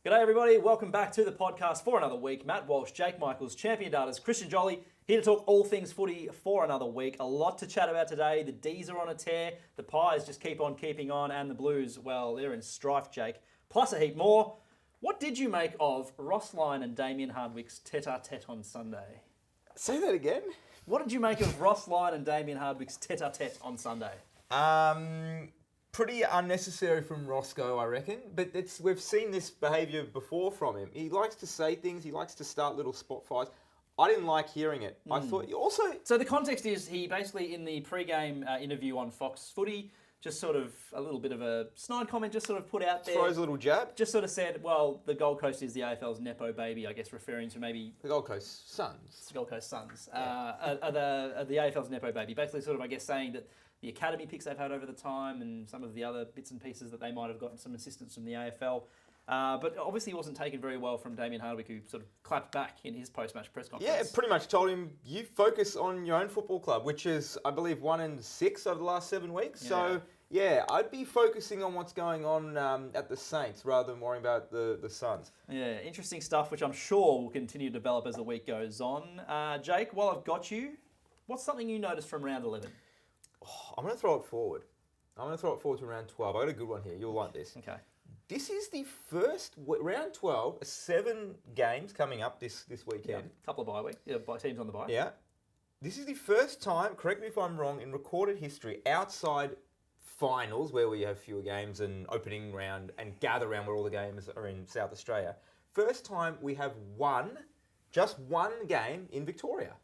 G'day everybody, welcome back to the podcast for another week. Matt Walsh, Jake Michaels, Champion Datas, Christian Joly, here to talk all things footy for another week. A lot to chat about today. The D's are on a tear, the Pies just keep on keeping on, and the Blues, well, they're in strife, Jake. Plus a heap more. What did you make of Ross Lyon and Damien Hardwick's tete-a-tete on Sunday? Say that again? What did you make of Ross Lyon and Damien Hardwick's tete-a-tete on Sunday? Pretty unnecessary from Roscoe, I reckon. But we've seen this behaviour before from him. He likes to say things. He likes to start little spot fights. I didn't like hearing it. I thought also... So the context is he basically, in the pre-game interview on Fox Footy, just sort of a little bit of a snide comment, just sort of put out there. Throws a little jab. Just sort of said, well, the Gold Coast is the AFL's Nepo baby, I guess, referring to maybe... The Gold Coast Suns. The Gold Coast Suns. Yeah. Are the AFL's Nepo baby. Basically sort of, I guess, saying that the academy picks they've had over the time and some of the other bits and pieces that they might have gotten some assistance from the AFL. But obviously it wasn't taken very well from Damien Hardwick, who sort of clapped back in his post-match press conference. Yeah, pretty much told him, you focus on your own football club, which is, I believe, 1-6 over the last 7 weeks. Yeah. So, yeah, I'd be focusing on what's going on at the Saints rather than worrying about the Suns. Yeah, interesting stuff, which I'm sure will continue to develop as the week goes on. Jake, while I've got you, what's something you noticed from round 11? I'm going to throw it forward. I'm going to throw it forward to round 12. I got a good one here. You'll like this. Okay. This is the first round 12, 7 games coming up this weekend. Yeah, couple of bye week. Yeah, teams on the bye. Yeah. This is the first time, correct me if I'm wrong, in recorded history, outside finals where we have fewer games and opening round and gather round where all the games are in South Australia. First time we have just one game in Victoria.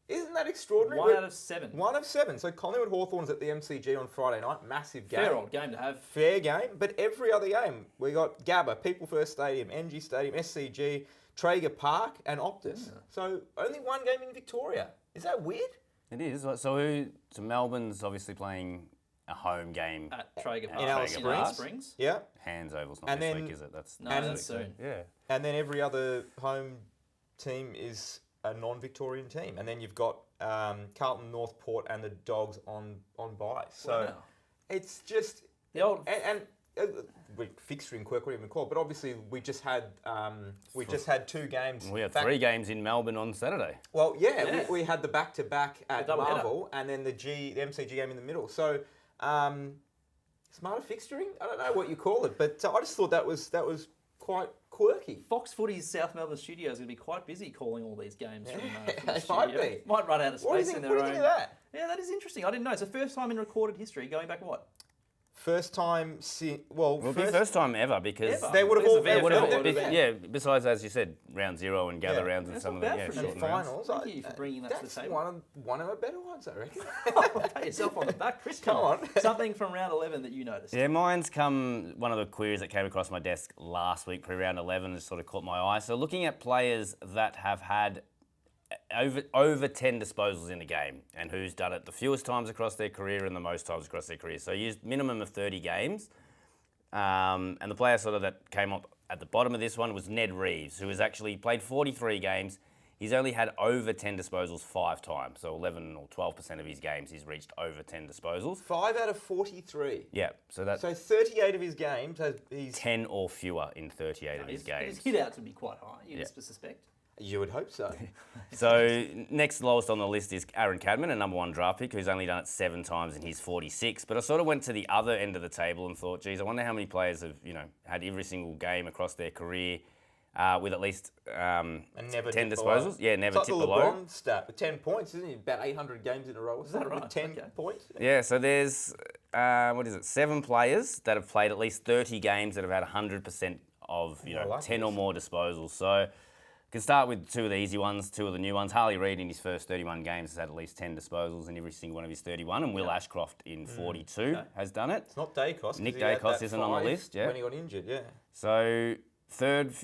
Isn't that extraordinary? 1 out of 7. 1 of 7. So Collingwood Hawthorns at the MCG on Friday night. Massive game. Fair old game to have. Fair game. But every other game, we got Gabba, People First Stadium, NG Stadium, SCG, Traeger Park and Optus. Yeah. So only one game in Victoria. Is that weird? It is. So Melbourne's obviously playing a home game at Traeger Park. In Alice Springs. Yeah. Hands Oval's not this week, is it? That's soon. Yeah. And then every other home team is a non-Victorian team, and then you've got Carlton, Northport, and the Dogs on bye. So wow. It's just the old we're fixturing quirk, whatever you call it. But obviously we just had 2 games. We had 3 games in Melbourne on Saturday. Well, yeah. We had the back-to-back at Marvel, and then the MCG game in the middle. So smarter fixturing. I don't know what you call it, but I just thought that was quite quirky. Fox Footy's South Melbourne studio is going to be quite busy calling all these games from They the might studio. be. Might run out of space in their own. What do you think of that? Yeah, that is interesting. I didn't know. It's the first time in recorded history, going back what? First time, first time ever because they would have all yeah. Besides, as you said, round 0 and gather rounds and some of the short finals. Thank you for bringing that to the table. One of the better ones, I reckon. Pat yourself on the back, Chris. Come on. Something from round 11 that you noticed. Yeah, mine's one of the queries that came across my desk last week, pre-round 11, has sort of caught my eye. So looking at players that have had over 10 disposals in a game and who's done it the fewest times across their career and the most times across their career. So used minimum of 30 games. And the player sort of that came up at the bottom of this one was Ned Reeves, who has actually played 43 games. He's only had over 10 disposals 5 times. So 11 or 12% of his games he's reached over 10 disposals. 5 out of 43. Yeah. So 38 of his games, he's 10 or fewer in 38 of his games. His hit outs would be quite high, you'd suspect. You would hope so. So next lowest on the list is Aaron Cadman, a number 1 draft pick, who's only done it 7 times and he's 46. But I sort of went to the other end of the table and thought, geez, I wonder how many players have had every single game across their career with at least 10 disposals. Yeah, never tipped below. It's like the LeBron stat with 10 points, isn't it? About 800 games in a row. Is that right? With 10 points? Yeah, so there's 7 players that have played at least 30 games that have had 100% of 10 or more disposals. So can start with 2 of the easy ones, 2 of the new ones. Harley Reid in his first 31 games has had at least 10 disposals in every single one of his 31, and Will Ashcroft in 42 has done it. It's not Dacos. Nick Dacos isn't on the list, when he got injured, yeah. So third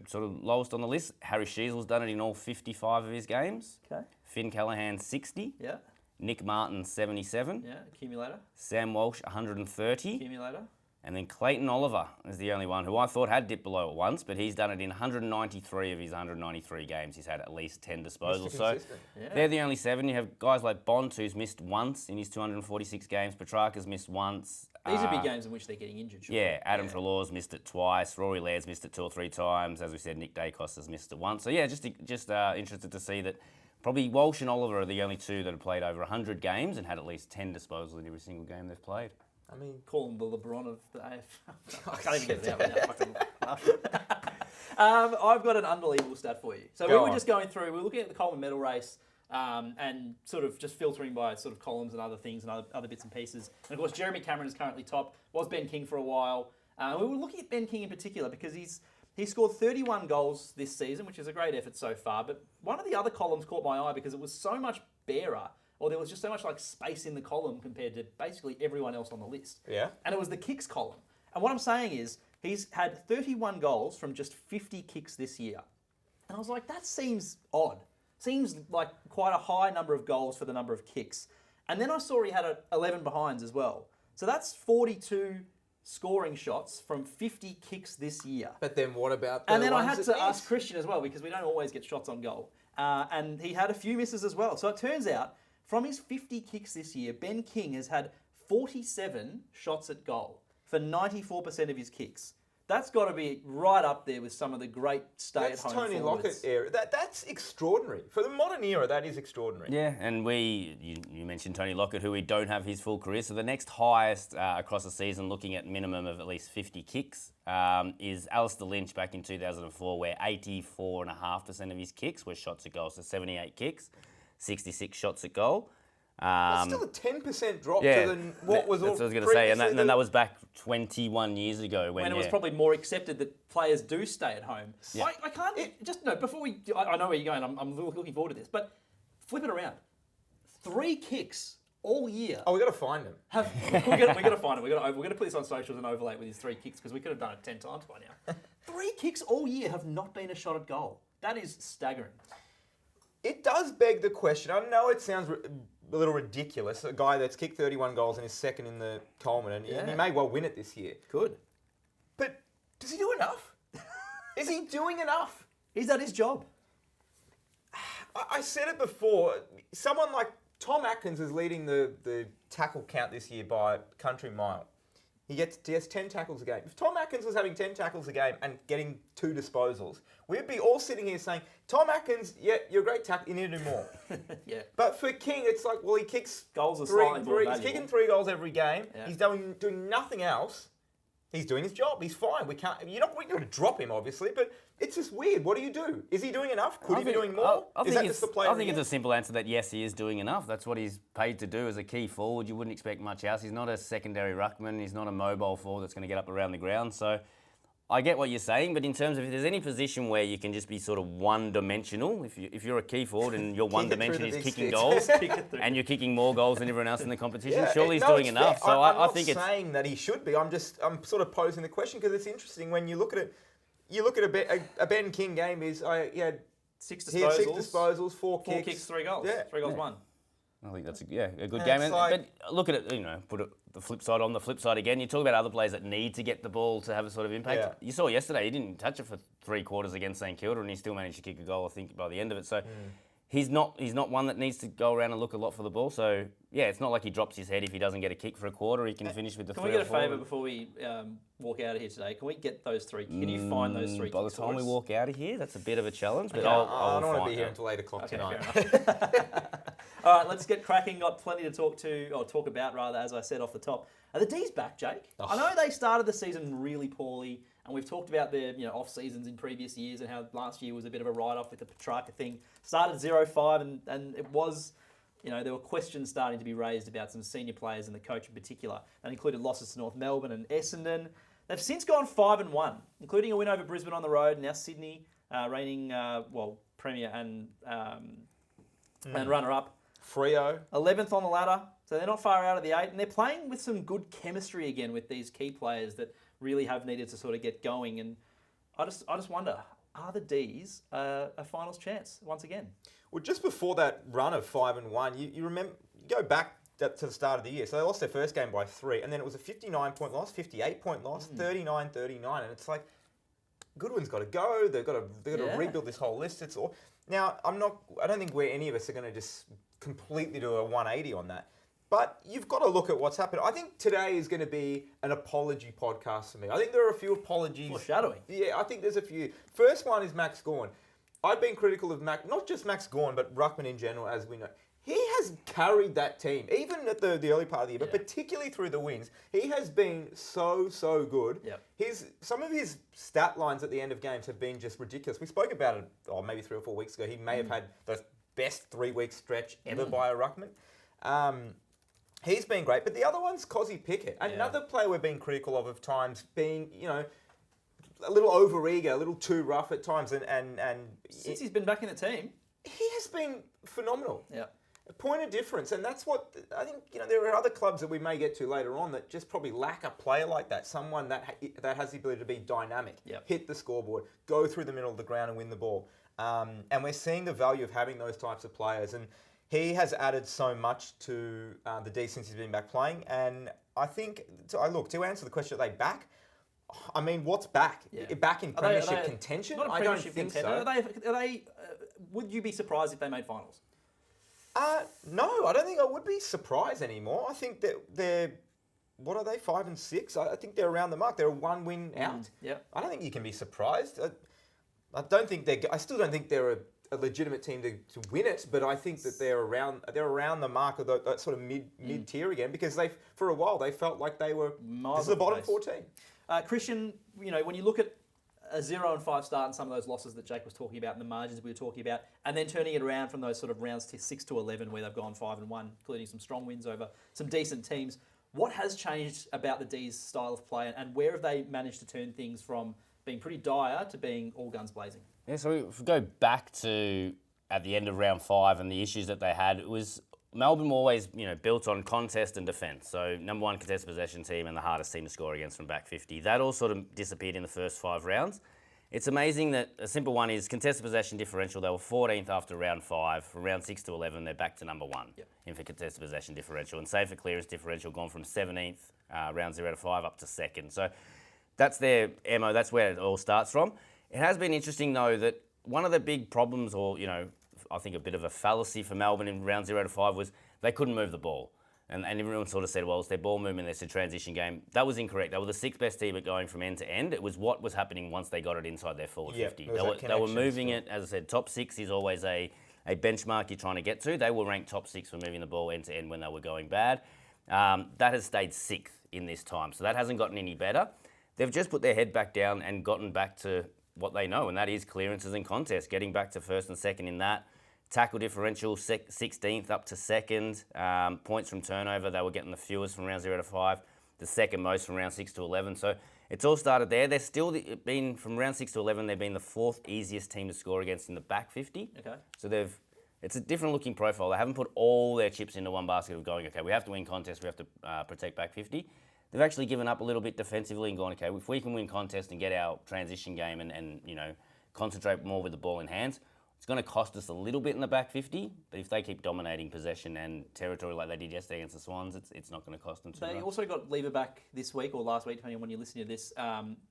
sort of lowest on the list, Harry Sheezel's done it in all 55 of his games. Okay. Finn Callahan, 60. Yeah. Nick Martin, 77. Yeah, accumulator. Sam Walsh, 130. Accumulator. And then Clayton Oliver is the only one who I thought had dipped below it once, but he's done it in 193 of his 193 games. He's had at least 10 disposals. So they're the only 7. You have guys like Bond, who's missed once in his 246 games. Petrarca's missed once. These are big games in which they're getting injured. Surely. Yeah, Adam Treloar's missed it twice. Rory Laird's missed it 2 or 3 times. As we said, Nick Dacos has missed it once. So yeah, just interested to see that. Probably Walsh and Oliver are the only two that have played over 100 games and had at least 10 disposals in every single game they've played. I mean, call him the LeBron of the AFL. I can't even get it out now. I've got an unbelievable stat for you. So we were just going through, we were looking at the Coleman medal race and sort of just filtering by sort of columns and other things and other bits and pieces. And of course, Jeremy Cameron is currently top. Was Ben King for a while. We were looking at Ben King in particular because he scored 31 goals this season, which is a great effort so far. But one of the other columns caught my eye because it was so much barer, or there was just so much like space in the column compared to basically everyone else on the list. Yeah. And it was the kicks column. And what I'm saying is he's had 31 goals from just 50 kicks this year. And I was like, that seems odd. Seems like quite a high number of goals for the number of kicks. And then I saw he had 11 behinds as well. So that's 42 scoring shots from 50 kicks this year. But then what about And then I had to ask Christian as well because we don't always get shots on goal. And he had a few misses as well. So it turns out from his 50 kicks this year, Ben King has had 47 shots at goal for 94% of his kicks. That's got to be right up there with some of the great stay-at-home That's Tony forwards. Lockett era. That's extraordinary. For the modern era, that is extraordinary. Yeah, and you mentioned Tony Lockett, who we don't have his full career. So the next highest across the season, looking at minimum of at least 50 kicks, is Alistair Lynch back in 2004, where 84.5% of his kicks were shots at goal. So 78 kicks, 66 shots at goal. That's still a 10% drop to what was all. That's what I was going to say, and that was back 21 years ago when it was probably more accepted that players do stay at home. Yeah. I can't before we. I know where you're going. I'm looking forward to this, but flip it around. 3 kicks all year. Oh, we got to find them. We got to find them. We're going to put this on socials and overlay it with his 3 kicks because we could have done it 10 times by now. 3 kicks all year have not been a shot at goal. That is staggering. It does beg the question. I know it sounds a little ridiculous. A guy that's kicked 31 goals and is second in the Coleman, and he may well win it this year. Good. But does he do enough? Is he doing enough? He's done his job. I said it before. Someone like Tom Atkins is leading the tackle count this year by country mile. He has 10 tackles a game. If Tom Atkins was having 10 tackles a game and getting 2 disposals, we'd be all sitting here saying, Tom Atkins, yeah, you're a great tackle, you need to do more. Yeah. But for King, it's like, well, he kicks goals are slightly more he's kicking 3 goals every game. Yeah. He's doing nothing else. He's doing his job. He's fine. You're not going to drop him, obviously, but it's just weird. What do you do? Is he doing enough? Could he be doing more? I think it's a simple answer that yes, he is doing enough. That's what he's paid to do as a key forward. You wouldn't expect much else. He's not a secondary ruckman. He's not a mobile forward that's going to get up around the ground. So I get what you're saying, but in terms of if there's any position where you can just be sort of one-dimensional, if you're a key forward and your one dimension is kicking goals and you're kicking more goals than everyone else in the competition, surely he's doing enough. So I think it's... I'm not saying that he should be. I'm sort of posing the question because it's interesting when you look at it. You look at a Ben King game he had 6 disposals. He had 6 disposals, 4 kicks. 4 kicks, 3 goals. Yeah. 3 goals, 1. I think that's a good game. But look at it, put it the flip side on the flip side again. You talk about other players that need to get the ball to have a sort of impact. Yeah. You saw yesterday, he didn't touch it for 3 quarters against St Kilda and he still managed to kick a goal, I think, by the end of it. So he's not one that needs to go around and look a lot for the ball. So, yeah, it's not like he drops his head if he doesn't get a kick for a quarter. He can finish with the 3 or 4. Can we get a favour before we walk out of here today? Can we get those 3? Can you find those 3 by the time we walk out of here, that's a bit of a challenge. But okay. I don't want to be here until 8 o'clock tonight. All right, let's get cracking. Got plenty to talk about, as I said off the top. Are the D's back, Jake? Oh. I know they started the season really poorly, and we've talked about their off seasons in previous years and how last year was a bit of a write-off with the Petrarca thing. Started 0-5, and it was, there were questions starting to be raised about some senior players and the coach in particular. That included losses to North Melbourne and Essendon. They've since gone 5-1, including a win over Brisbane on the road. Now Sydney, reigning premier and runner-up. Freo. 11th on the ladder, so they're not far out of the 8, and they're playing with some good chemistry again with these key players that really have needed to sort of get going. And I just wonder, are the D's a finals chance once again? Well, just before that run of 5-1, you remember, go back to the start of the year. So they lost their first game by 3, and then it was a 59-point loss, 58-point loss, 39-39, and it's like, Goodwin's got to go. They've got to rebuild this whole list. It's all now. I don't think any of us are going to just completely do a 180 on that. But you've got to look at what's happened. I think today is going to be an apology podcast for me. I think there are a few apologies. Foreshadowing. Yeah, I think there's a few. First one is Max Gawn. I've been critical of not just Max Gawn, but Ruckman in general, as we know. He has carried that team, even at the early part of the year, but particularly through the wins. He has been so good. Yep. Some of his stat lines at the end of games have been just ridiculous. We spoke about it maybe 3 or 4 weeks ago. He may have had the best 3-week stretch ever by a Ruckman. He's been great. But the other one's Cozzy Pickett. Another player we've been critical of times being, a little over-eager, a little too rough at times. And Since he's been back in the team. He has been phenomenal. Yeah. A point of difference, and that's what I think. There are other clubs that we may get to later on that just probably lack a player like that. Someone that has the ability to be dynamic, hit the scoreboard, go through the middle of the ground and win the ball. And we're seeing the value of having those types of players. And he has added so much to the D since he's been back playing. And I think, to answer the question, are they back? I mean, what's back? Yeah. Back in premiership contention? Not a I don't premiership think contender. so. Are they? Would you be surprised if they made finals? No, I don't think I would be surprised anymore. I think that they're, 5 and 6? I think they're around the mark. They're a 1 win out. Yeah. I don't think you can be surprised. I still don't think they're a legitimate team to win it, but I think that they're around the mark of that sort of mid tier again, because for a while they felt like they were this is the bottom 14. Christian, when you look at a 0 and 5 start and some of those losses that Jake was talking about and the margins we were talking about, and then turning it around from those sort of rounds to 6 to 11 where they've gone 5 and 1, including some strong wins over some decent teams. What has changed about the D's style of play, and where have they managed to turn things from being pretty dire to being all guns blazing? Yeah, so if we go back to at the end of round 5 and the issues that they had, it was Melbourne always, built on contest and defence. So number 1 contested possession team and the hardest team to score against from back 50. That all sort of disappeared in the first 5 rounds. It's amazing that a simple one is contested possession differential. They were 14th after round 5. From round 6 to 11, they're back to number 1 in for contested possession differential. And safe for clearance differential gone from 17th, round 0 to 5, up to 2nd. So that's their MO. That's where it all starts from. It has been interesting, though, that one of the big problems, or, I think a bit of a fallacy for Melbourne in round 0 to 5 was they couldn't move the ball. And everyone sort of said, well, it's their ball movement, it's a transition game. That was incorrect. They were the 6th best team at going from end to end. It was what was happening once they got it inside their forward 50. They were moving it, as I said, top 6 is always a benchmark you're trying to get to. They were ranked top 6 for moving the ball end to end when they were going bad. That has stayed 6th in this time, so that hasn't gotten any better. They've just put their head back down and gotten back to what they know, and that is clearances and contests, getting back to 1st and 2nd in that. Tackle differential, 16th up to 2nd. Points from turnover, they were getting the fewest from round 0 to 5, the 2nd most from round 6 to 11. So it's all started there. They're still been, from round 6 to 11, they've been the 4th easiest team to score against in the back 50. Okay. So it's a different looking profile. They haven't put all their chips into one basket of going, okay, we have to win contests, we have to protect back 50. They've actually given up a little bit defensively and gone, okay, if we can win contest and get our transition game and concentrate more with the ball in hands, it's going to cost us a little bit in the back 50, but if they keep dominating possession and territory like they did yesterday against the Swans, it's not going to cost them too much. They also got Lever back this week or last week, depending on when you're listening to this,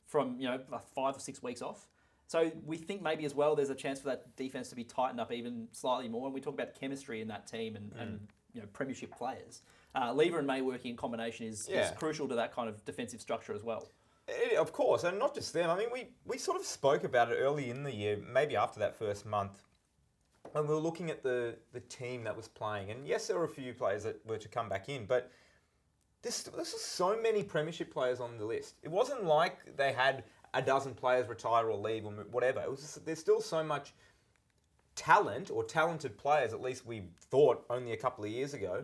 from 5 or 6 weeks off. So we think maybe as well there's a chance for that defence to be tightened up even slightly more. And we talk about chemistry in that team and premiership players. Lever and May working in combination is crucial to that kind of defensive structure as well. Of course, and not just them. I mean, we sort of spoke about it early in the year, maybe after that first month, when we were looking at the team that was playing. And yes, there were a few players that were to come back in, but there's so many premiership players on the list. It wasn't like they had a dozen players retire or leave or whatever. It was just, there's still so much talent, or talented players, at least we thought only a couple of years ago.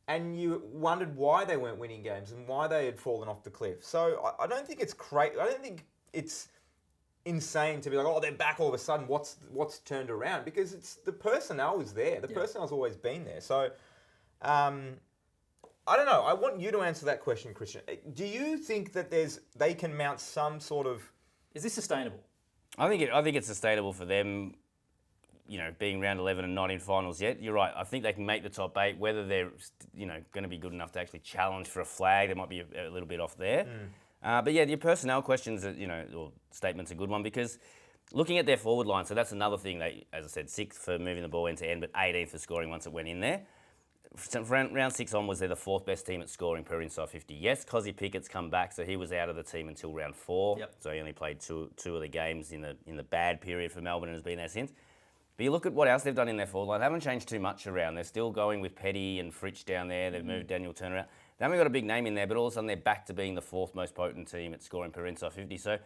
And you wondered why they weren't winning games and why they had fallen off the cliff. So I don't think it's crazy. I don't think it's insane to be like, oh, they're back all of a sudden. What's turned around? Because it's the personnel is there. The personnel's always been there. So I don't know. I want you to answer that question, Christian. Do you think that they can mount some sort of? Is this sustainable? I think it's sustainable for them. Being round 11 and not in finals yet, you're right. I think they can make the top 8. Whether they're, going to be good enough to actually challenge for a flag, they might be a little bit off there. But yeah, your personnel questions, or statement's a good one, because looking at their forward line, so that's another thing. They, as I said, 6th for moving the ball end to end, but 18th for scoring once it went in there. From round 6 onwards, they're the 4th best team at scoring per inside 50. Yes, Cozzy Pickett's come back, so he was out of the team until round 4. Yep. So he only played two of the games in the bad period for Melbourne and has been there since. But you look at what else they've done in their forward line. They haven't changed too much around. They're still going with Petty and Fritsch down there. They've moved Daniel Turner out. They haven't got a big name in there, but all of a sudden they're back to being the 4th most potent team at scoring per inside 50. So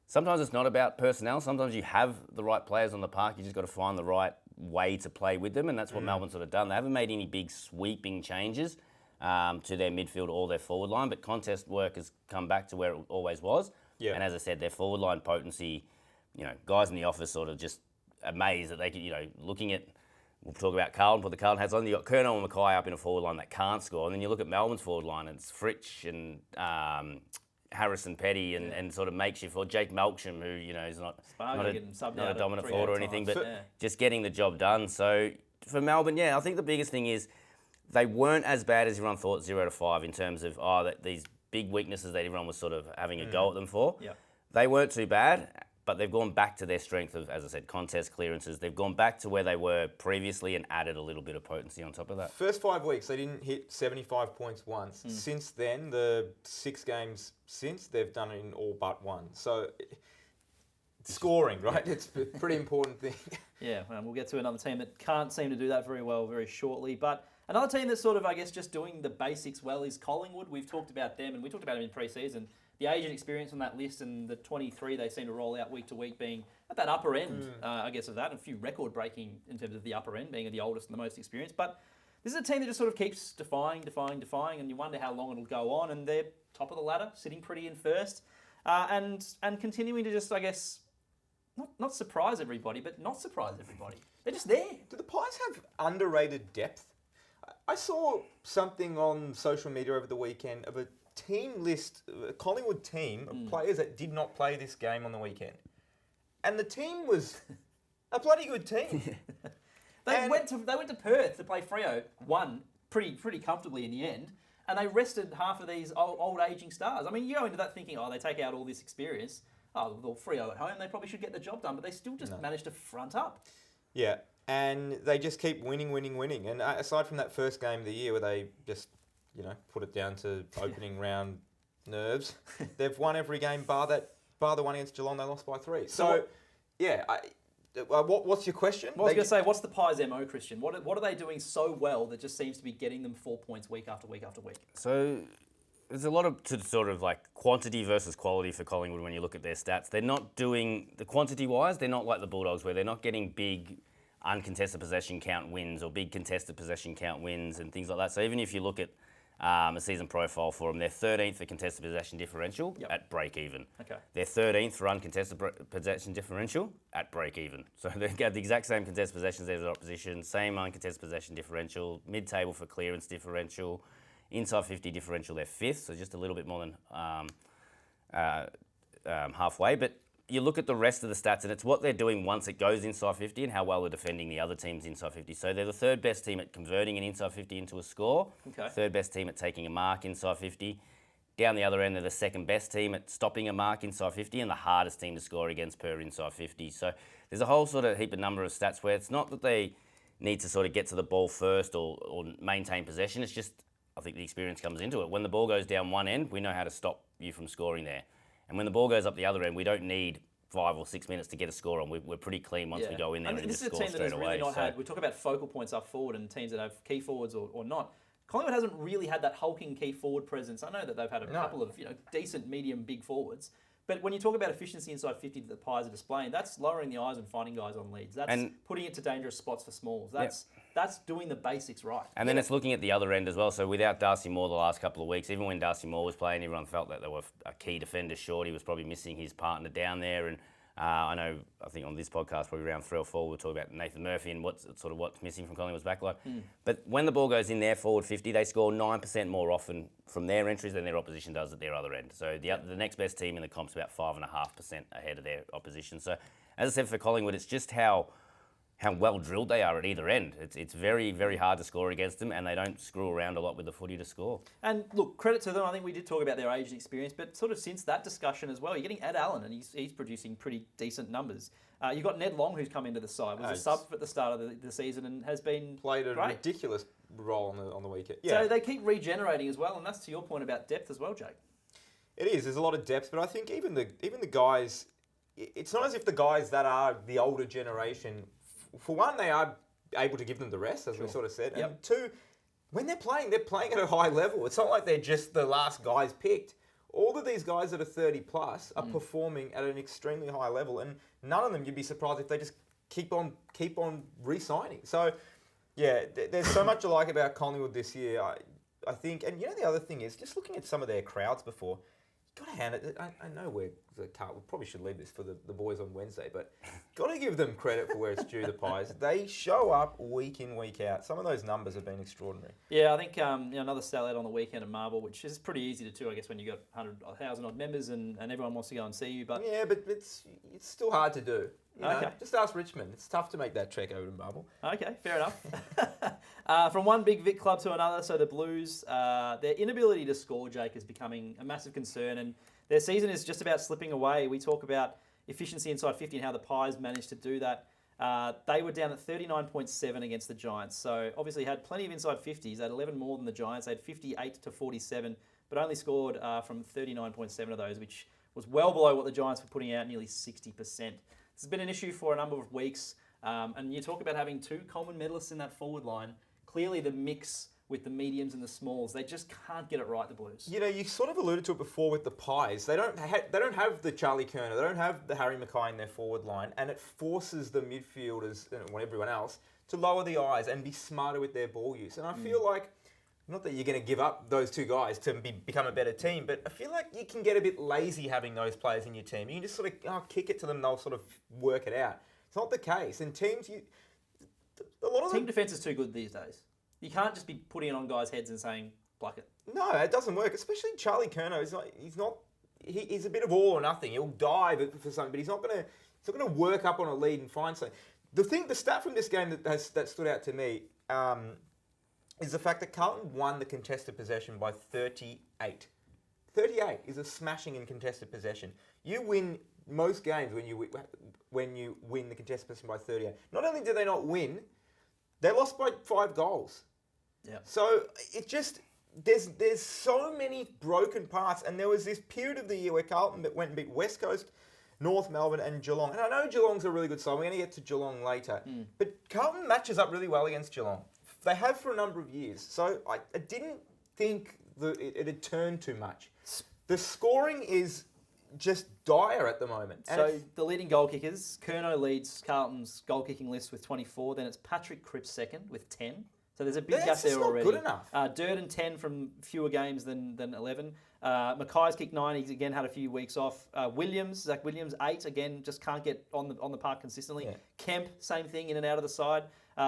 sometimes it's not about personnel. Sometimes you have the right players on the park. You just got to find the right way to play with them, and that's what Melbourne's sort of done. They haven't made any big sweeping changes to their midfield or their forward line, but contest work has come back to where it always was. Yeah. And as I said, their forward line potency, guys in the office sort of just amazed that they could, looking at, we'll talk about Carlton, put the Carlton hats on, you've got Curnow and Mackay up in a forward line that can't score, and then you look at Melbourne's forward line, and it's Fritsch and Harrison Petty and sort of makeshift, or Jake Melksham, who, is not a dominant forward or anything, but just getting the job done. So for Melbourne, I think the biggest thing is they weren't as bad as everyone thought, 0 to 5, in terms of, these big weaknesses that everyone was sort of having a go at them for. Yeah. They weren't too bad, but they've gone back to their strength of, as I said, contest clearances. They've gone back to where they were previously and added a little bit of potency on top of that. First 5 weeks, they didn't hit 75 points once. Since then, the 6 games since, they've done it in all but one. So, scoring, right? It's a pretty important thing. Yeah, well, we'll get to another team that can't seem to do that very well very shortly. But another team that's sort of, I guess, just doing the basics well is Collingwood. We've talked about them, and we talked about them in pre-season. The age and experience on that list, and the 23 they seem to roll out week to week, being at that upper end, I guess, of that. And a few record-breaking in terms of the upper end, being the oldest and the most experienced. But this is a team that just sort of keeps defying, and you wonder how long it'll go on. And they're top of the ladder, sitting pretty in first, and continuing to just, I guess, not surprise everybody, but not surprise everybody. They're just there. Do the Pies have underrated depth? I saw something on social media over the weekend of a team list, a Collingwood team of players that did not play this game on the weekend. And the team was a bloody good team. They went to Perth to play Freo, won pretty comfortably in the end, and they rested half of these old aging stars. I mean, you go into that thinking, they take out all this experience. Well, Freo at home, they probably should get the job done, but they still just managed to front up. Yeah, and they just keep winning. And aside from that first game of the year where they just, put it down to opening round nerves, they've won every game bar the one against Geelong. They lost by 3. So what's your question? Well, I was going to say, what's the Pies' MO, Christian? What are they doing so well that just seems to be getting them 4 points week after week after week? So there's a lot of sort of like quantity versus quality for Collingwood when you look at their stats. They're not doing, the quantity-wise, they're not like the Bulldogs where they're not getting big uncontested possession count wins or big contested possession count wins and things like that. So even if you look at a season profile for them, they're 13th for contested possession differential at break even. Okay. They're 13th for uncontested possession differential at break even. So they've got the exact same contested possessions as their opposition, same uncontested possession differential, mid-table for clearance differential, inside 50 differential, they're 5th, so just a little bit more than halfway. But you look at the rest of the stats, and it's what they're doing once it goes inside 50 and how well they're defending the other teams inside 50. So they're the 3rd best team at converting an inside 50 into a score, 3rd best team at taking a mark inside 50. Down the other end, they're the 2nd best team at stopping a mark inside 50 and the hardest team to score against per inside 50. So there's a whole sort of heap of number of stats where it's not that they need to sort of get to the ball first or maintain possession. It's just, I think the experience comes into it. When the ball goes down one end, we know how to stop you from scoring there. And when the ball goes up the other end, we don't need 5 or 6 minutes to get a score on. We're pretty clean once we go in there and just score straight away. This is a team that has really not had, we talk about focal points up forward and teams that have key forwards or not. Collingwood hasn't really had that hulking key forward presence. I know that they've had a couple of decent, medium, big forwards. But when you talk about efficiency inside 50 that the Pies are displaying, that's lowering the eyes and finding guys on leads. That's putting it to dangerous spots for smalls. That's doing the basics right. And then it's looking at the other end as well. So without Darcy Moore the last couple of weeks, even when Darcy Moore was playing, everyone felt that they were a key defender short. He was probably missing his partner down there. And I think on this podcast, probably around 3 or 4, we'll talk about Nathan Murphy and what's missing from Collingwood's backline. But when the ball goes in there, forward 50, they score 9% more often from their entries than their opposition does at their other end. So the next best team in the comp's about 5.5% ahead of their opposition. So as I said, for Collingwood, it's just how well drilled they are at either end. It's very, very hard to score against them, and they don't screw around a lot with the footy to score. And look, credit to them. I think we did talk about their age and experience, but sort of since that discussion as well, you're getting Ed Allen, and he's producing pretty decent numbers. You've got Ned Long, who's come into the side, was a sub at the start of the season and has been played a great. ridiculous role on the weekend. Yeah. So they keep regenerating as well, and that's to your point about depth as well, Jake. It is. There's a lot of depth, but I think even the guys, it's not as if the guys that are the older generation, for one, they are able to give them the rest, as we sort of said, and two, when they're playing at a high level. It's not like they're just the last guys picked. All of these guys that are 30 plus are performing at an extremely high level, and none of them, you'd be surprised if they just keep on re-signing. So, yeah, there's so much I like about Collingwood this year. I think, and you know, the other thing is just looking at some of their crowds before. Got to hand it. I know we probably should leave this for the boys on Wednesday, but got to give them credit for where it's due. The Pies, they show up week in, week out. Some of those numbers have been extraordinary. Yeah, I think another sellout on the weekend at Marvel, which is pretty easy to do, I guess, when you got 100,000 odd members and everyone wants to go and see you. But yeah, but it's still hard to do. You know, Okay. just ask Richmond. It's tough to make that trek over to Marvel. Okay, fair enough. From one big Vic club to another, so the Blues, their inability to score, Jake, is becoming a massive concern, and their season is just about slipping away. We talk about efficiency inside 50 and how the Pies managed to do that. They were down at 39.7 against the Giants, so obviously had plenty of inside 50s. They had 11 more than the Giants. They had 58 to 47, but only scored from 39.7 of those, which was well below what the Giants were putting out, nearly 60%. This has been an issue for a number of weeks, and you talk about having two Coleman medalists in that forward line. Clearly the mix with the mediums and the smalls, they just can't get it right, the Blues. You know, you sort of alluded to it before with the Pies. They don't have the Charlie Kerner, they don't have the Harry Mackay in their forward line, and it forces the midfielders and everyone else to lower the eyes and be smarter with their ball use. And I feel like, not that you're going to give up those two guys to become a better team, but I feel like you can get a bit lazy having those players in your team. You can just sort of kick it to them, they'll sort of work it out. It's not the case. And teams, a lot of Team defence is too good these days. You can't just be putting it on guys' heads and saying, pluck it. No, it doesn't work. Especially Charlie Kerno. He's a bit of all or nothing. He'll dive for something, but he's not gonna work up on a lead and find something. The stat from this game that stood out to me is the fact that Carlton won the contested possession by 38. 38 is a smashing in contested possession. You win most games when you win the contested possession by 38. Not only did they not win, they lost by 5 goals. Yeah. So it just there's so many broken parts, and there was this period of the year where Carlton went and beat West Coast, North Melbourne, and Geelong. And I know Geelong's a really good side. We're going to get to Geelong later, but Carlton matches up really well against Geelong. They have for a number of years. So I didn't think that it had turned too much. The scoring is just dire at the moment. And So the leading goal kickers, Kerno leads Carlton's goal kicking list with 24. Then it's Patrick Cripps second with 10. So there's a big gap That's there just not already. good enough. Durden 10 from fewer games than 11. Mackay's kicked 9. He's again had a few weeks off. Zach Williams 8. Again, just can't get on the park consistently. Yeah. Kemp, same thing, in and out of the side.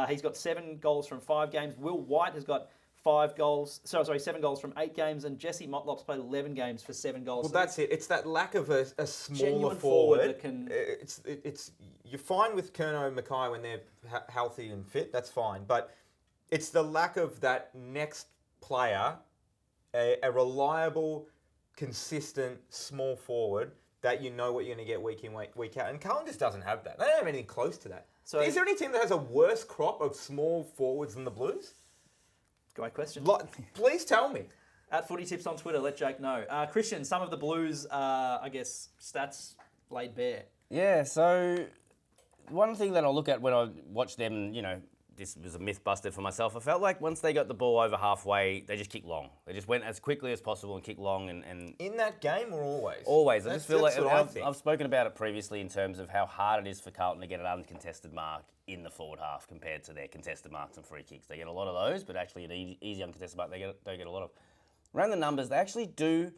He's got 7 goals from 5 games. Will White has got 7 goals from 8 games, and Jesse Motlop's played 11 games for 7 goals. Well, that's it. It's that lack of a smaller Genuine forward. that can. It's you're fine with Kerno and Mackay when they're healthy and fit. That's fine, but it's the lack of that next player, a reliable, consistent small forward that you know what you're going to get week in, week out. And Carlton just doesn't have that. They don't have anything close to that. So is there any team that has a worse crop of small forwards than the Blues? Great question. Please tell me. At Footy Tips on Twitter, let Jake know. Christian, some of the Blues, stats laid bare. Yeah, so one thing that I look at when I watch them, this was a myth busted for myself. I felt like once they got the ball over halfway, they just kicked long. They just went as quickly as possible and kicked long. And In that game or always? Always. I just feel like that's what I think. I've spoken about it previously in terms of how hard it is for Carlton to get an uncontested mark in the forward half compared to their contested marks and free kicks. They get a lot of those, but actually an easy uncontested mark, they don't get a lot of. Around the numbers, they actually do.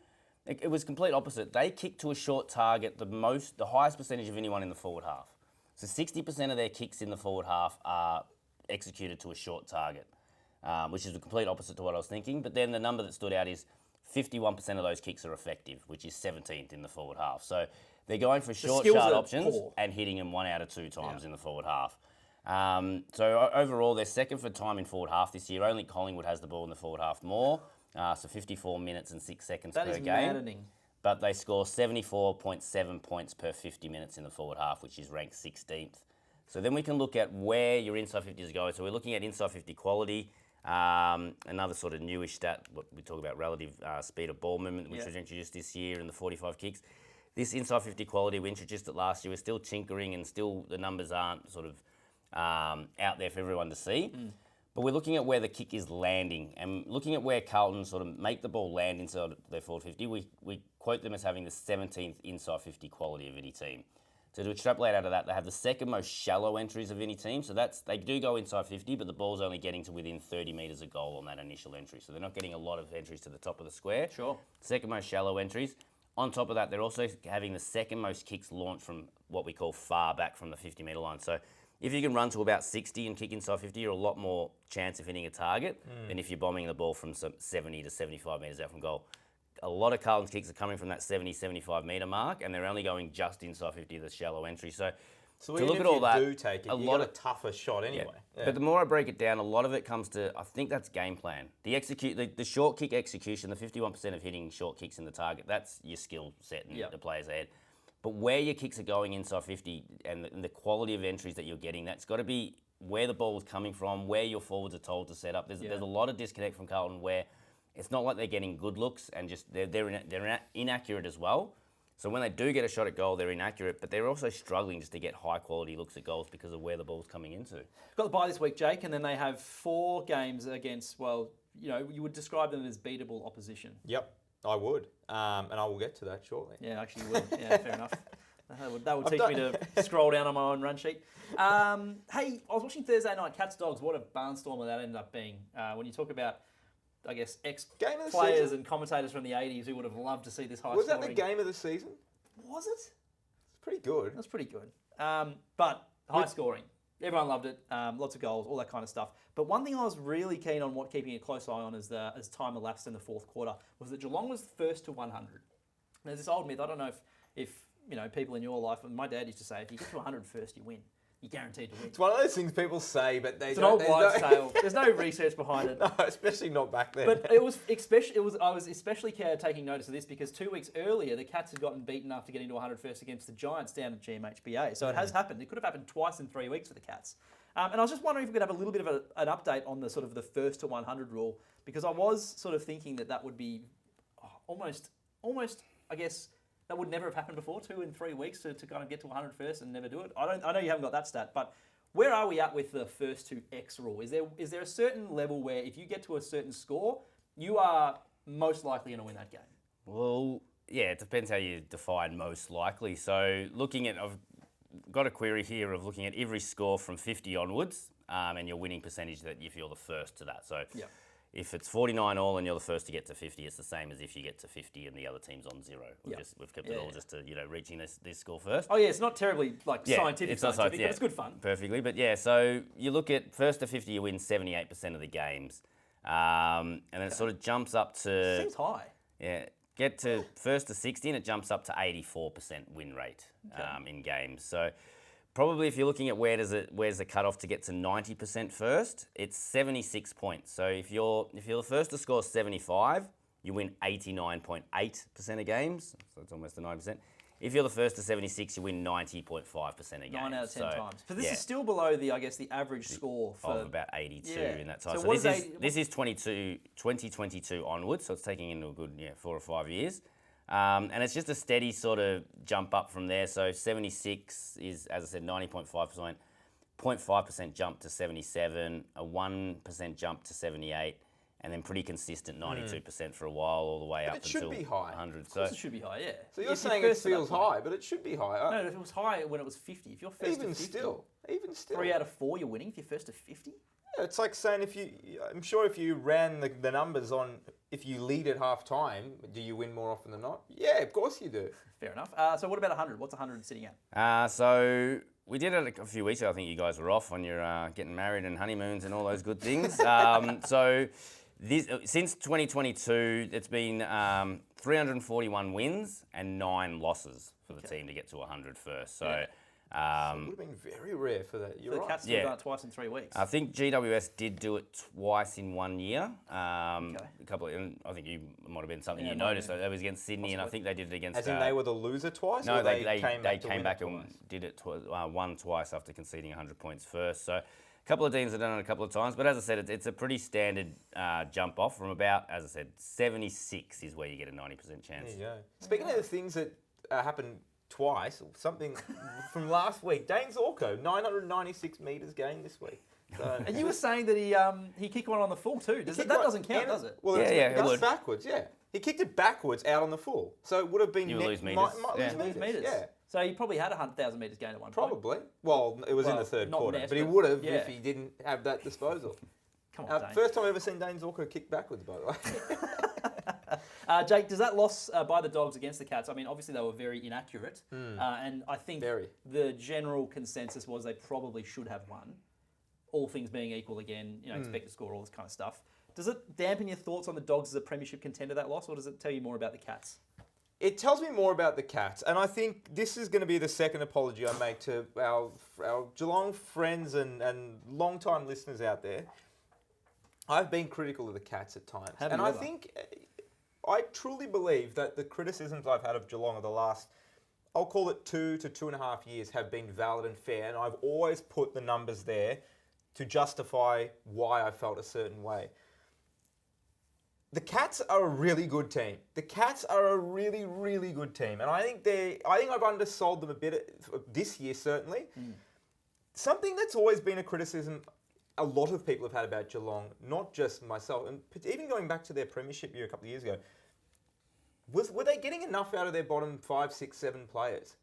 It was complete opposite. They kick to a short target the highest percentage of anyone in the forward half. So 60% of their kicks in the forward half are executed to a short target, which is the complete opposite to what I was thinking. But then the number that stood out is 51% of those kicks are effective, which is 17th in the forward half. So they're going for short options and hitting them 1 out of 2 times in the forward half. So overall, they're second for time in forward half this year. Only Collingwood has the ball in the forward half more, so 54 minutes and 6 seconds per game. That is maddening. But they score 74.7 points per 50 minutes in the forward half, which is ranked 16th. So then we can look at where your inside 50 is going. So we're looking at inside 50 quality. Another sort of newish stat, what we talk about relative speed of ball movement, which was introduced this year in the 45 kicks. This inside 50 quality, we introduced it last year. We're still tinkering and still the numbers aren't sort of out there for everyone to see. But we're looking at where the kick is landing and looking at where Carlton sort of make the ball land inside their forward 50. We quote them as having the 17th inside 50 quality of any team. So to extrapolate out of that, they have the second most shallow entries of any team. So they do go inside 50, but the ball's only getting to within 30 metres of goal on that initial entry. So they're not getting a lot of entries to the top of the square. Sure. Second most shallow entries. On top of that, they're also having the second most kicks launched from what we call far back from the 50-metre line. So if you can run to about 60 and kick inside 50, you're a lot more chance of hitting a target than if you're bombing the ball from some 70 to 75 metres out from goal. A lot of Carlton's kicks are coming from that 70, 75 metre mark, and they're only going just inside 50 of the shallow entry. So to even look if at all you that, do take it, you got a tougher shot anyway. Yeah. But the more I break it down, a lot of it comes to, I think that's game plan. The short kick execution, the 51% of hitting short kicks in the target, that's your skill set and the players ahead. But where your kicks are going inside 50 and the quality of entries that you're getting, that's got to be where the ball is coming from, where your forwards are told to set up. There's a lot of disconnect from Carlton where it's not like they're getting good looks and just they're inaccurate as well. So when they do get a shot at goal, they're inaccurate, but they're also struggling just to get high quality looks at goals because of where the ball's coming into. Got the bye this week, Jake, and then they have 4 games against, well, you would describe them as beatable opposition. Yep, I would. And I will get to that shortly. Yeah, actually you will. Yeah, fair enough. That would teach me to scroll down on my own run sheet. Hey, I was watching Thursday night, Cats Dogs. What a barnstormer that ended up being. When you talk about, I guess, ex-players and commentators from the 80s who would have loved to see this high scoring. Was that the game of the season? Was it? It's pretty good. That's pretty good. But high scoring. Everyone loved it. Lots of goals, all that kind of stuff. But one thing I was really keen on keeping a close eye on as time elapsed in the fourth quarter was that Geelong was first to 100. There's this old myth. I don't know if people in your life, and my dad used to say, if you get to 100 first, you win. You're guaranteed to win. It's one of those things people say, but it's an old wives' tale. There's no research behind it. No, especially not back then. But I was especially taking notice of this because 2 weeks earlier, the Cats had gotten beaten after getting to 100 first against the Giants down at GMHBA. So it has happened. It could have happened twice in 3 weeks for the Cats. And I was just wondering if we could have a little bit of an update on the sort of the first to 100 rule, because I was sort of thinking that would be almost, I guess, that would never have happened before, 2 in 3 weeks to kind of get to 100 first and never do it. I know you haven't got that stat, but where are we at with the first to X rule? Is there a certain level where if you get to a certain score, you are most likely going to win that game? Well, yeah, it depends how you define most likely. So I've got a query here of looking at every score from 50 onwards and your winning percentage that if you're the first to that. So if it's 49 all and you're the first to get to 50, it's the same as if you get to 50 and the other team's on 0. We've kept it all just to reaching this score first. Oh yeah, it's not terribly scientific, but it's good fun. Perfectly, but yeah, so you look at first to 50, you win 78% of the games, and then it sort of jumps up to. Seems high. Yeah, get to first to 60, and it jumps up to 84% win rate in games. So. Probably if you're looking at where's the cutoff to get to 90% first, it's 76 points. So if you're the first to score 75, you win 89.8% of games. So it's almost a 9%. If you're the first to 76, you win 90.5% of games. 9 out of 10 times. But this is still below the average score of about 82 in that time. So this is 2022 onwards, so it's taking into a good 4 or 5 years. And it's just a steady sort of jump up from there. So 76 is, as I said, 90.5%, 0.5% jump to 77, a 1% jump to 78, and then pretty consistent 92% for a while, all the way up until 100. So it should be high, yeah. So you're saying it feels high, but it should be high. No, if it was high when it was 50, if you're first to 50, even still, 3 out of 4 you're winning if you're first to 50. Yeah, it's like saying I'm sure if you ran the numbers on. If you lead at half time, do you win more often than not? Yeah, of course you do. Fair enough. So what about 100? What's 100 sitting at? So we did it a few weeks ago. I think you guys were off on your getting married and honeymoons and all those good things. So since 2022, it's been 341 wins and 9 losses for the team to get to 100 first. So. So it would have been very rare for that. You're the right. Cats have done it twice in 3 weeks. I think GWS did do it twice in 1 year. A couple of, I think you might have been something you noticed. So that was against Sydney, and I think they did it against. As in they were the loser twice. No, or they came back and did it won twice after conceding 100 points first. So a couple of teams have done it a couple of times, but as I said, it's a pretty standard jump off from about, as I said, 76 is where you get a 90% chance. There you go. Speaking of the things that happened twice, or something from last week, Dane Zorko, 996 metres gained this week. So, And you were saying that he kicked one on the full too. That doesn't count, does it? Well, it that's would. backwards, yeah. He kicked it backwards out on the full. So it would have been... You lose metres. Might lose Lose metres. Yeah. So he probably had 100,000 metres gained at one point. Probably. Well, it was in the third not quarter, net, but he but would have yeah. if he didn't have that disposal. Come on, Dane. First time I've ever seen Dane Zorko kick backwards, by the way. Jake, does that loss by the Dogs against the Cats, I mean, obviously they were very inaccurate, and I think the general consensus was they probably should have won, all things being equal again, expect to score, all this kind of stuff. Does it dampen your thoughts on the Dogs as a premiership contender, that loss, or does it tell you more about the Cats? It tells me more about the Cats, and I think this is going to be the second apology I make to our Geelong friends and long-time listeners out there. I've been critical of the Cats at times. I think, I truly believe that the criticisms I've had of Geelong of the last, I'll call it 2 to 2.5 years, have been valid and fair, and I've always put the numbers there to justify why I felt a certain way. The Cats are a really good team. The Cats are a really, really good team. And I think I've undersold them a bit this year, certainly. Something that's always been a criticism a lot of people have had about Geelong, not just myself, and even going back to their premiership year a couple of years ago, were they getting enough out of their bottom 5, 6, 7 players?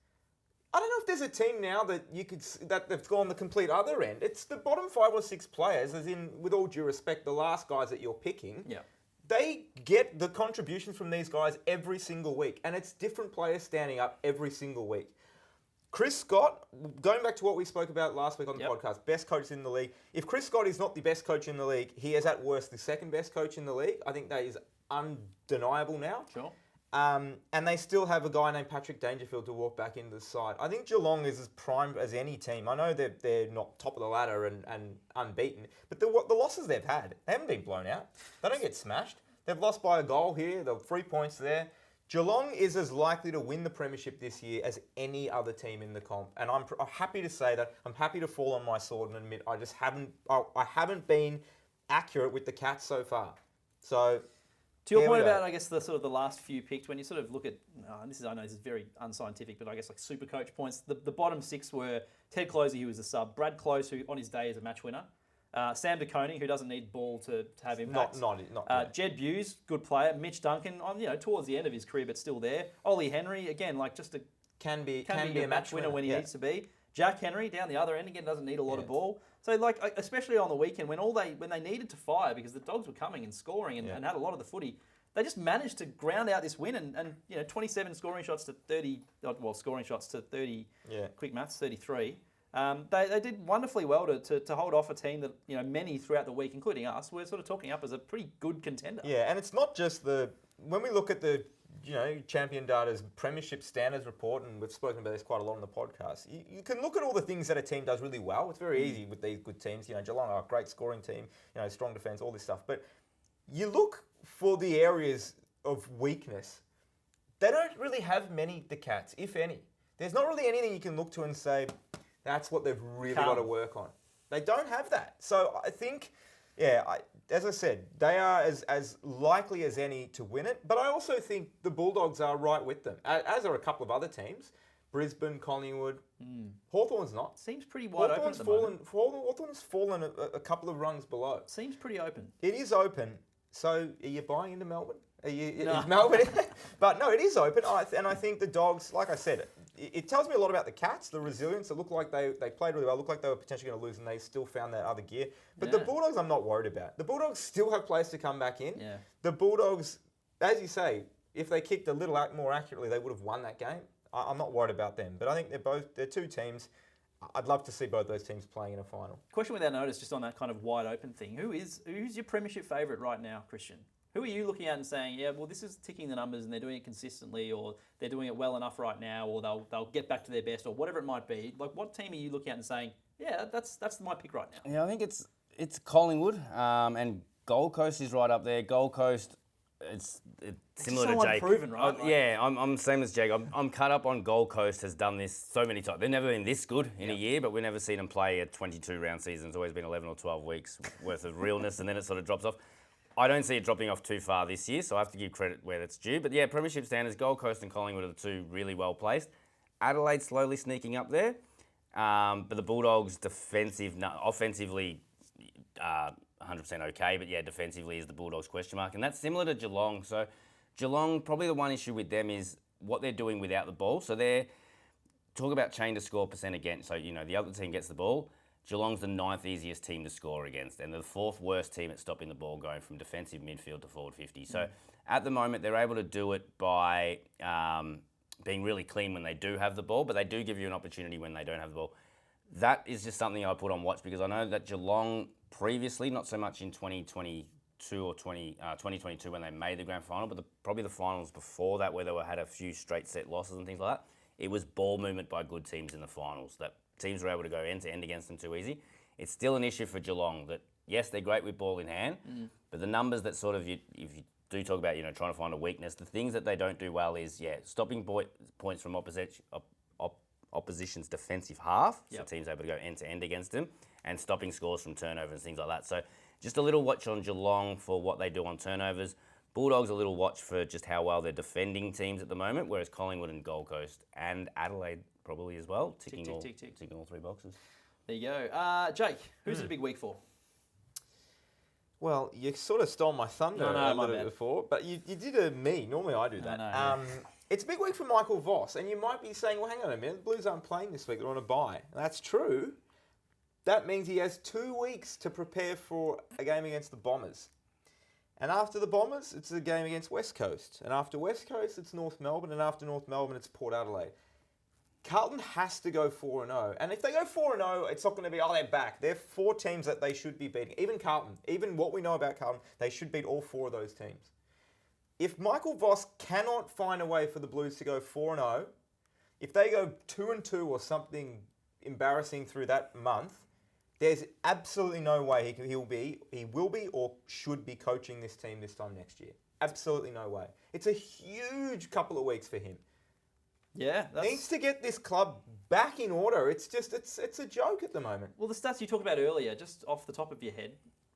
I don't know if there's a team now that they've gone the complete other end. It's the bottom 5 or 6 players, as in, with all due respect, the last guys that you're picking. Yeah. They get the contributions from these guys every single week, and it's different players standing up every single week. Chris Scott, going back to what we spoke about last week on the podcast, best coach in the league. If Chris Scott is not the best coach in the league, he is at worst the second best coach in the league. I think that is undeniable now. Sure. And they still have a guy named Patrick Dangerfield to walk back into the side. I think Geelong is as primed as any team. I know they're not top of the ladder and unbeaten, but the losses they've had, they haven't been blown out. They don't get smashed. They've lost by a goal here. They're 3 points there. Geelong is as likely to win the premiership this year as any other team in the comp. And I'm happy to say that. I'm happy to fall on my sword and admit I haven't been accurate with the Cats so far. So... To your point about, I guess, the sort of the last few picks, when you sort of look at, I know this is very unscientific, but I guess like super coach points, the bottom 6 were Ted Closey, who was a sub, Brad Close, who on his day is a match winner, Sam DeConey, who doesn't need ball to have impact. Not Jed Buse, good player. Mitch Duncan, towards the end of his career, but still there. Ollie Henry, again, like just can be a match winner when he needs to be. Jack Henry down the other end again doesn't need a lot of ball. So like especially on the weekend when they needed to fire because the Dogs were coming and scoring and had a lot of the footy, they just managed to ground out this win and 27 scoring shots to 30. Well, scoring shots to 30. Yeah. Quick maths, 33. They did wonderfully well to hold off a team that many throughout the week, including us, were sort of talking up as a pretty good contender. Yeah, and it's not just when we look at the Champion Data's Premiership Standards Report, and we've spoken about this quite a lot on the podcast, you can look at all the things that a team does really well. It's very easy with these good teams. Geelong are a great scoring team, strong defence, all this stuff. But you look for the areas of weakness. They don't really have many, the Cats, if any. There's not really anything you can look to and say, that's what they've really got to work on. They don't have that. So I think, as I said, they are as likely as any to win it. But I also think the Bulldogs are right with them, as are a couple of other teams. Brisbane, Collingwood. Hawthorn's not. Seems pretty wide open at the moment. Hawthorn's fallen a couple of rungs below. Seems pretty open. It is open. So are you buying into Melbourne? Is Melbourne? But no, it is open. And I think the Dogs, like I said, it tells me a lot about the Cats, the resilience. It looked like they played really well. It looked like they were potentially going to lose and they still found that other gear. But the Bulldogs I'm not worried about. The Bulldogs still have players to come back in. Yeah. The Bulldogs, as you say, if they kicked a little more accurately, they would have won that game. I'm not worried about them. But I think they're two teams. I'd love to see both those teams playing in a final. Question without notice, just on that kind of wide open thing. Who's your premiership favourite right now, Christian? Who are you looking at and saying, this is ticking the numbers and they're doing it consistently, or they're doing it well enough right now, or they'll get back to their best, or whatever it might be? Like, what team are you looking at and saying, that's my pick right now? Yeah, I think it's Collingwood, and Gold Coast is right up there. Gold Coast, it's It's similar just to so Jake. unproven, right? Yeah, I'm same as Jake. I'm cut up on Gold Coast has done this so many times. They've never been this good in a year, but we've never seen them play a 22-round season. It's always been 11 or 12 weeks worth of realness, and then it sort of drops off. I don't see it dropping off too far this year, so I have to give credit where it's due. But yeah, premiership standards, Gold Coast and Collingwood are the two really well placed. Adelaide slowly sneaking up there, but the Bulldogs offensively 100% okay, but yeah, defensively is the Bulldogs question mark, and that's similar to Geelong. So Geelong, probably the one issue with them is what they're doing without the ball. So they're talk about chain to score percent against. So the other team gets the ball. Geelong's the 9th easiest team to score against, and they're the 4th worst team at stopping the ball going from defensive midfield to forward 50. So at the moment, they're able to do it by being really clean when they do have the ball, but they do give you an opportunity when they don't have the ball. That is just something I put on watch because I know that Geelong previously, not so much in 2022 or 2022 when they made the grand final, but probably the finals before that where they had a few straight set losses and things like that, it was ball movement by good teams in the finals that teams were able to go end to end against them too easy. It's still an issue for Geelong that, yes, they're great with ball in hand, but the numbers that sort of, if you do talk about, trying to find a weakness, the things that they don't do well is, stopping points from opposition's defensive half, so teams able to go end to end against them, and stopping scores from turnovers and things like that. So just a little watch on Geelong for what they do on turnovers. Bulldogs a little watch for just how well they're defending teams at the moment, whereas Collingwood and Gold Coast and Adelaide probably as well, ticking all 3 boxes. There you go. Jake, who's it a big week for? Well, you sort of stole my thunder a little bit before, but you did me. Normally I do that. It's a big week for Michael Voss, and you might be saying, well, hang on a minute, the Blues aren't playing this week, they're on a bye. And that's true. That means he has 2 weeks to prepare for a game against the Bombers. And after the Bombers, it's a game against West Coast. And after West Coast, it's North Melbourne. And after North Melbourne, it's Port Adelaide. Carlton has to go 4-0. And if they go 4-0, it's not going to be, they're back. They're 4 teams that they should be beating. Even Carlton, even what we know about Carlton, they should beat all 4 of those teams. If Michael Voss cannot find a way for the Blues to go 4-0, if they go 2-2 or something embarrassing through that month, there's absolutely no way he will be or should be coaching this team this time next year. Absolutely no way. It's a huge couple of weeks for him. Yeah, needs to get this club back in order. It's a joke at the moment. Well, the stats you talked about earlier, just off the top of your head,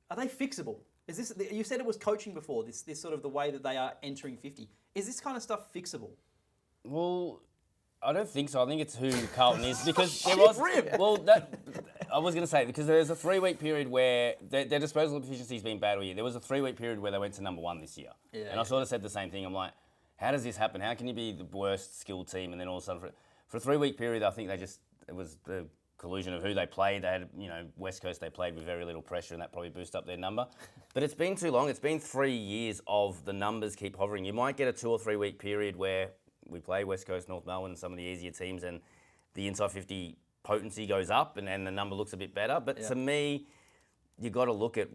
are they fixable? Is this? You said it was coaching before. This sort of the way that they are entering 50. Is this kind of stuff fixable? Well, I don't think so. I think it's who Carlton is because there was. Well, I was going to say because there's a 3-week period where their disposal efficiency has been bad all year. There was a 3-week period where they went to number 1 this year, and I sort of said the same thing. I'm like, how does this happen? How can you be the worst skilled team and then all of a sudden for a 3-week period, I think it was the collusion of who they played. They had, West Coast they played with very little pressure and that probably boosted up their number. But it's been too long. It's been 3 years of the numbers keep hovering. You might get a 2 or 3 week period where we play West Coast, North Melbourne, some of the easier teams and the inside 50 potency goes up and the number looks a bit better. But to me, you got to look at,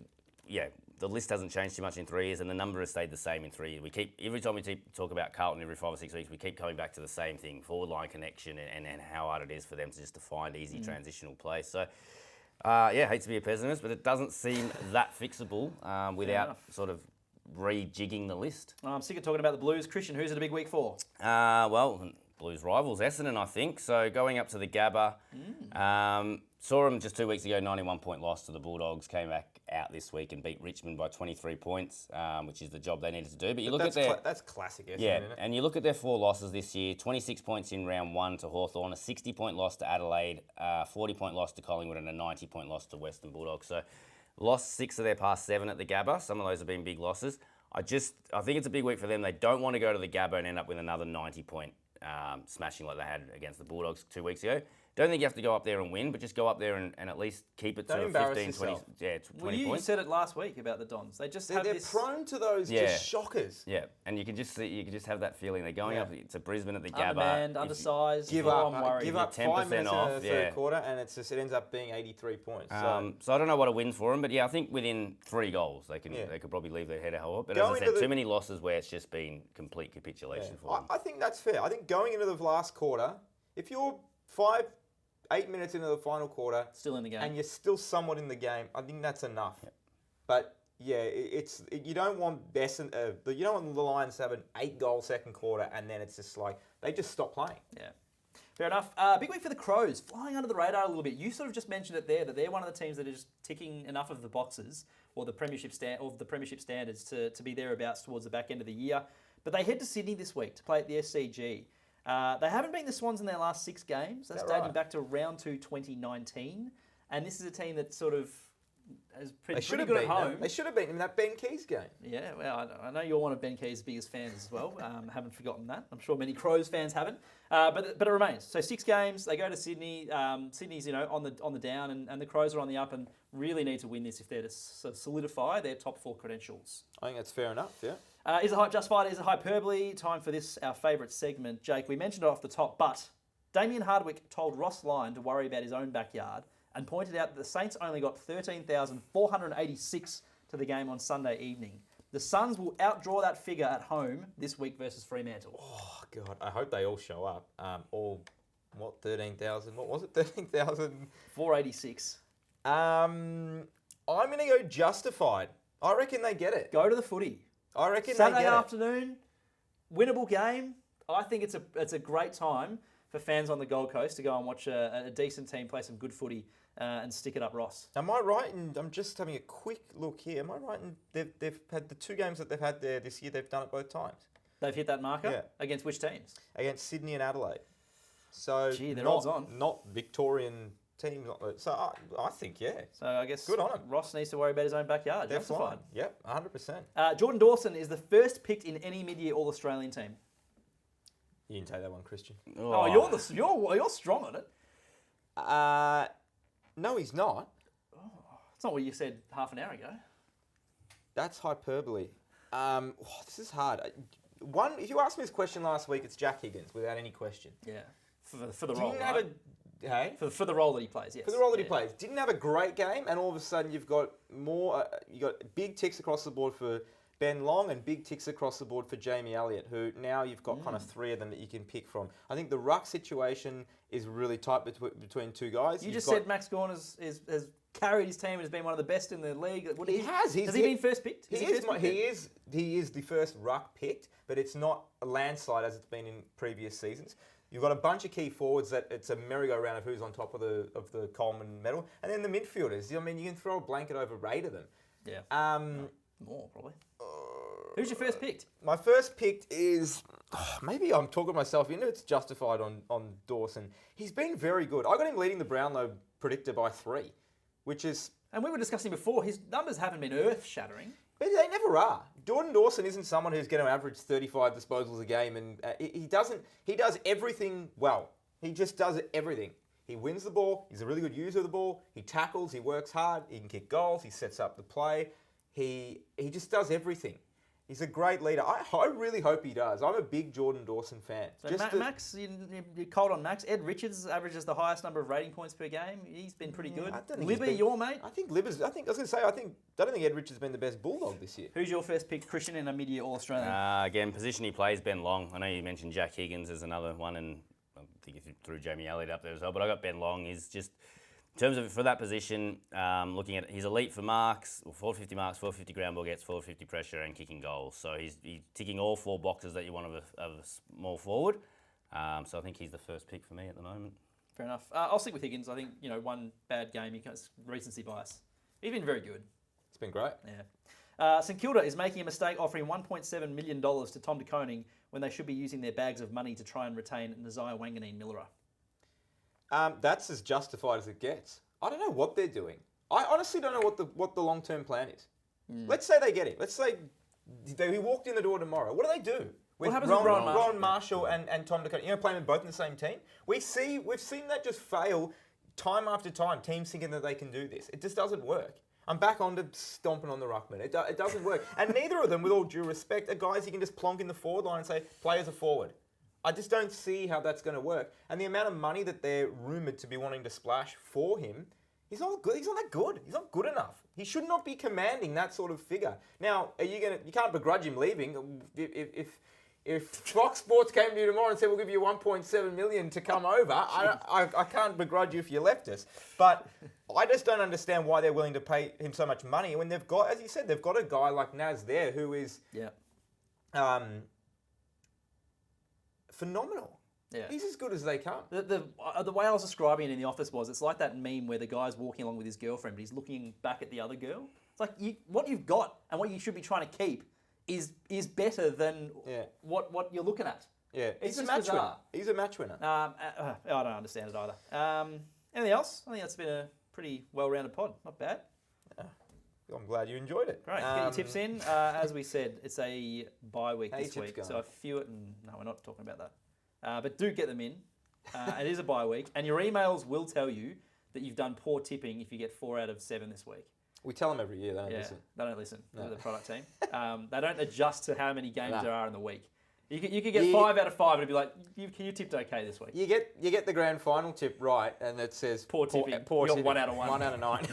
the list hasn't changed too much in 3 years and the number has stayed the same in 3 years. Every time we talk about Carlton every 5 or 6 weeks, we keep coming back to the same thing, forward line connection and how hard it is for them to find easy transitional play. So, hate to be a pessimist, but it doesn't seem that fixable without sort of rejigging the list. I'm sick of talking about the Blues. Christian, who's it a big week for? Blues rivals, Essendon, I think. So going up to the Gabba, saw them just 2 weeks ago, 91-point loss to the Bulldogs, came back out this week and beat Richmond by 23 points, which is the job they needed to do. But that's classic Essendon, isn't it? And you look at their 4 losses this year, 26 points in round 1 to Hawthorn, a 60-point loss to Adelaide, 40-point loss to Collingwood and a 90-point loss to Western Bulldogs. So lost 6 of their past 7 at the Gabba. Some of those have been big losses. I think it's a big week for them. They don't want to go to the Gabba and end up with another 90-point smashing like they had against the Bulldogs 2 weeks ago. Don't think you have to go up there and win, but just go up there and at least keep it to 15, 20, 20 you points. said it last week about the Dons. They're prone to those just shockers. Yeah, and you can just have that feeling. They're going up to Brisbane at the Gabba. Undermanned, undersized. Give up 5 minutes off, in the third quarter, and it ends up being 83 points. So I don't know what a win's for them, but I think within 3 goals they could probably leave their head a hole. But as I said, too many losses where it's just been complete capitulation for them. I think that's fair. I think going into the last quarter, if you're 8 minutes into the final quarter, still in the game, and you're still somewhat in the game, I think that's enough. Yep. But Yeah, you don't want you don't want the Lions to have an 8-goal second quarter and then it's just like they just stop playing. Yeah. Fair enough. Big week for the Crows, flying under the radar a little bit. You sort of just mentioned it there, that they're one of the teams that are just ticking enough of the boxes or the premiership standards to be thereabouts towards the back end of the year. But they head to Sydney this week to play at the SCG. They haven't beaten the Swans in their last 6 games. That's dating back to round 2 2019. And this is a team that sort of is pretty good at home. They should have beaten him in that Ben Keys game. Yeah, well, I know you're one of Ben Keys' biggest fans as well. Haven't forgotten that. I'm sure many Crows fans haven't. But it remains. So 6 games, they go to Sydney. Sydney's on the down, and the Crows are on the up, and really need to win this if they're to sort of solidify their top 4 credentials. I think that's fair enough. Yeah. Is it hype justified? Is it hyperbole? Time for this, our favourite segment, Jake. We mentioned it off the top, but Damien Hardwick told Ross Lyon to worry about his own backyard, and pointed out that the Saints only got 13,486 to the game on Sunday evening. The Suns will outdraw that figure at home this week versus Fremantle. Oh, God. I hope they all show up. 13,000? What was it? 13,000? 486. I'm going to go justified. I reckon they get it. Go to the footy. I reckon Saturday they get afternoon, winnable game. I think it's a great time for fans on the Gold Coast to go and watch a decent team play some good footy and stick it up, Ross. Am I right? And I'm just having a quick look here. Am I right? And they've had the 2 games that they've had there this year. They've done it both times. They've hit that marker against which teams? Against Sydney and Adelaide. So they're odds on. Not Victorian teams. So I think So I guess good on him. Ross needs to worry about his own backyard. They're Justified. fine. Yep, 100%. Jordan Dawson is the first picked in any mid-year All-Australian team. You can take that one, Christian. Oh, you're strong on it. No, he's not. It's not what you said half an hour ago. That's hyperbole. This is hard. If you asked me this question last week, it's Jack Higgins without any question. Yeah, for the role, right? For the role that he plays, yes. For the role that he plays. Didn't have a great game, and all of a sudden you've got you got big ticks across the board for Ben Long and big ticks across the board for Jamie Elliott, who now you've got kind of 3 of them that you can pick from. I think the ruck situation is really tight between 2 guys. You just said Max Gawn has carried his team and has been one of the best in the league. He has. Has he been first picked? He is the first ruck picked, but it's not a landslide as it's been in previous seasons. You've got a bunch of key forwards that it's a merry-go-round of who's on top of the Coleman medal, and then the midfielders. I mean, you can throw a blanket over 8 of them. Yeah. More probably. Who's your first picked? My first pick is maybe I'm talking myself into it's justified on Dawson. He's been very good. I got him leading the Brownlow predictor by 3, which is. And we were discussing before. His numbers haven't been earth-shattering. But they never are. Jordan Dawson isn't someone who's going to average 35 disposals a game, and he does everything well. He just does everything. He wins the ball. He's a really good user of the ball. He tackles. He works hard. He can kick goals. He sets up the play. He just does everything. He's a great leader. I really hope he does. I'm a big Jordan Dawson fan. So Max, you're cold on Max. Ed Richards averages the highest number of rating points per game. He's been pretty good. Libby, your mate? I think Libby's. I don't think Ed Richards has been the best Bulldog this year. Who's your first pick, Christian, in a mid-year All-Australian? Again, position he plays, Ben Long. I know you mentioned Jack Higgins as another one, and I think you threw Jamie Elliott up there as well. But I got Ben Long. He's just. In terms of for that position, looking at he's elite for marks, 450 marks, 450 ground ball gets, 450 pressure and kicking goals. So he's ticking all 4 boxes that you want of a small forward. So I think he's the first pick for me at the moment. Fair enough. I'll stick with Higgins. I think one bad game, he has recency bias. He's been very good. It's been great. Yeah. St Kilda is making a mistake offering $1.7 million to Tom de Koning when they should be using their bags of money to try and retain Nazaya Wanganeen-Millera. That's as justified as it gets. I don't know what they're doing. I honestly don't know what the long-term plan is. Let's say they get it. Let's say he walked in the door tomorrow. What do they do? What happens with Ron Marshall and Tom de Koning? Playing them both in the same team? We've seen that just fail time after time. Teams thinking that they can do this. It just doesn't work. I'm back on to stomping on the ruckman. It doesn't work. And neither of them, with all due respect, are guys you can just plonk in the forward line and say, play as a forward. I just don't see how that's going to work. And the amount of money that they're rumoured to be wanting to splash for him, he's not good. He's not that good. He's not good enough. He should not be commanding that sort of figure. Now, you can't begrudge him leaving if If Fox Sports came to you tomorrow and said, we'll give you 1.7 million to come over, I can't begrudge you if you left us. But I just don't understand why they're willing to pay him so much money when they've got, as you said, they've got a guy like Naz there who is phenomenal. Yeah. He's as good as they come. The way I was describing it in the office was, it's like that meme where the guy's walking along with his girlfriend, but he's looking back at the other girl. It's like what you've got and what you should be trying to keep is better than what you're looking at. Yeah, It's he's a just match bizarre. winner. He's a match winner. I don't understand it either. Anything else? I think that's been a pretty well-rounded pod. Not bad. I'm glad you enjoyed it. Great. Get your tips in. As we said, it's a bye week How this your week. tips So going? a few... No, we're not talking about that. But do get them in. It is a bye week. And your emails will tell you that you've done poor tipping if you get 4 out of 7 this week. We tell them every year, they don't Yeah, listen. they don't listen No. to the product team. They don't adjust to how many games No. there are in the week. You could get 5 out of 5 and it'd be like, you tipped okay this week. You get the grand final tip right, and it says Poor tipping. Poor You're tipping. 1 out of 1. 1 out of 9.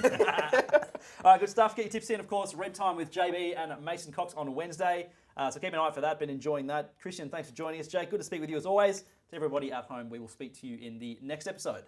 All right, good stuff. Get your tips in, of course. Red Time with JB and Mason Cox on Wednesday. So keep an eye out for that. Been enjoying that. Christian, thanks for joining us. Jake, good to speak with you as always. To everybody at home, we will speak to you in the next episode.